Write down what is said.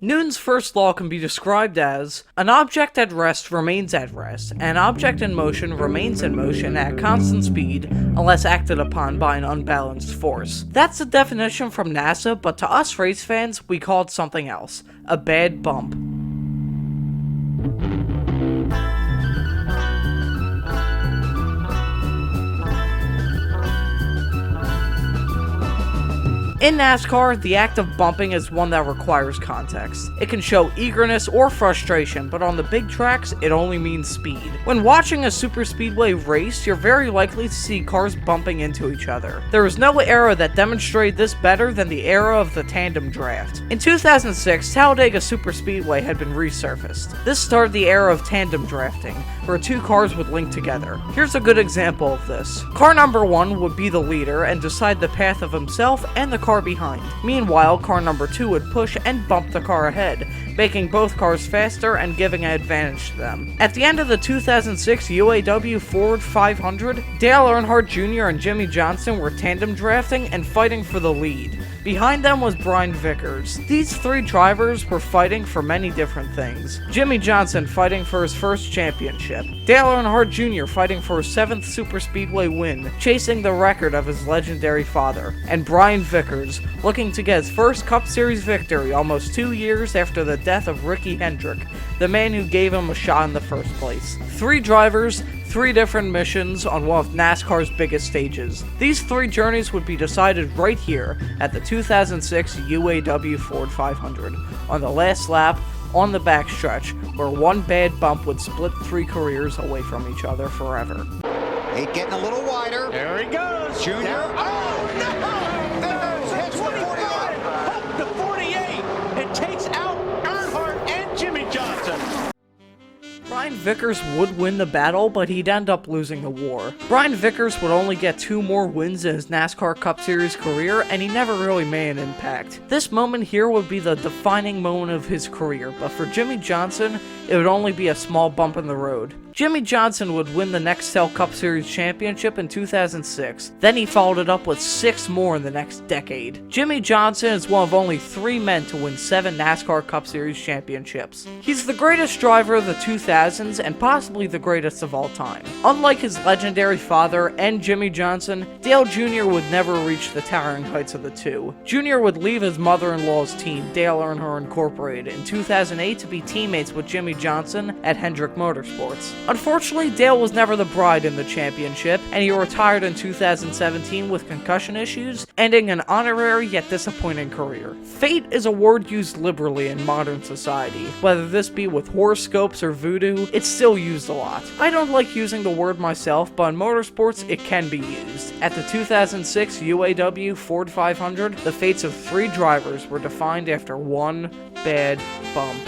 Newton's first law can be described as, an object at rest remains at rest, an object in motion remains in motion at constant speed unless acted upon by an unbalanced force. That's the definition from NASA, but to us race fans, we call it something else, a bad bump. In NASCAR, the act of bumping is one that requires context. It can show eagerness or frustration, but on the big tracks, it only means speed. When watching a superspeedway race, you're very likely to see cars bumping into each other. There is no era that demonstrated this better than the era of the tandem draft. In 2006, Talladega Superspeedway had been resurfaced. This started the era of tandem drafting, where two cars would link together. Here's a good example of this. Car number 1 would be the leader and decide the path of himself and the car behind. Meanwhile, car number 2 would push and bump the car ahead, making both cars faster and giving an advantage to them. At the end of the 2006 UAW Ford 500, Dale Earnhardt Jr. and Jimmie Johnson were tandem drafting and fighting for the lead. Behind them was Brian Vickers. These three drivers were fighting for many different things. Jimmie Johnson fighting for his first championship. Dale Earnhardt Jr. fighting for his 7th Superspeedway win, chasing the record of his legendary father. And Brian Vickers looking to get his first Cup Series victory almost 2 years after the death of Ricky Hendrick, the man who gave him a shot in the first place. 3 drivers, 3 different missions on one of NASCAR's biggest stages. These 3 journeys would be decided right here at the 2006 UAW Ford 500, on the last lap, on the backstretch, where one bad bump would split 3 careers away from each other forever. 8 getting a little wider. There he goes. Junior. Oh, no! There's hits 25. Up to 48. It takes out Earnhardt and Jimmie Johnson. Brian Vickers would win the battle, but he'd end up losing the war. Brian Vickers would only get 2 more wins in his NASCAR Cup Series career, and he never really made an impact. This moment here would be the defining moment of his career, but for Jimmie Johnson, it would only be a small bump in the road. Jimmie Johnson would win the Nextel Cup Series championship in 2006. Then he followed it up with 6 more in the next decade. Jimmie Johnson is one of only 3 men to win 7 NASCAR Cup Series championships. He's the greatest driver of the 2000s and possibly the greatest of all time. Unlike his legendary father and Jimmie Johnson, Dale Jr. would never reach the towering heights of the two. Jr. would leave his mother-in-law's team, Dale Earnhardt Incorporated, in 2008 to be teammates with Jimmie Johnson at Hendrick Motorsports. Unfortunately, Dale was never the bride in the championship, and he retired in 2017 with concussion issues, ending an honorary yet disappointing career. Fate is a word used liberally in modern society. Whether this be with horoscopes or voodoo, it's still used a lot. I don't like using the word myself, but in motorsports, it can be used. At the 2006 UAW Ford 500, the fates of 3 drivers were defined after one bad bump.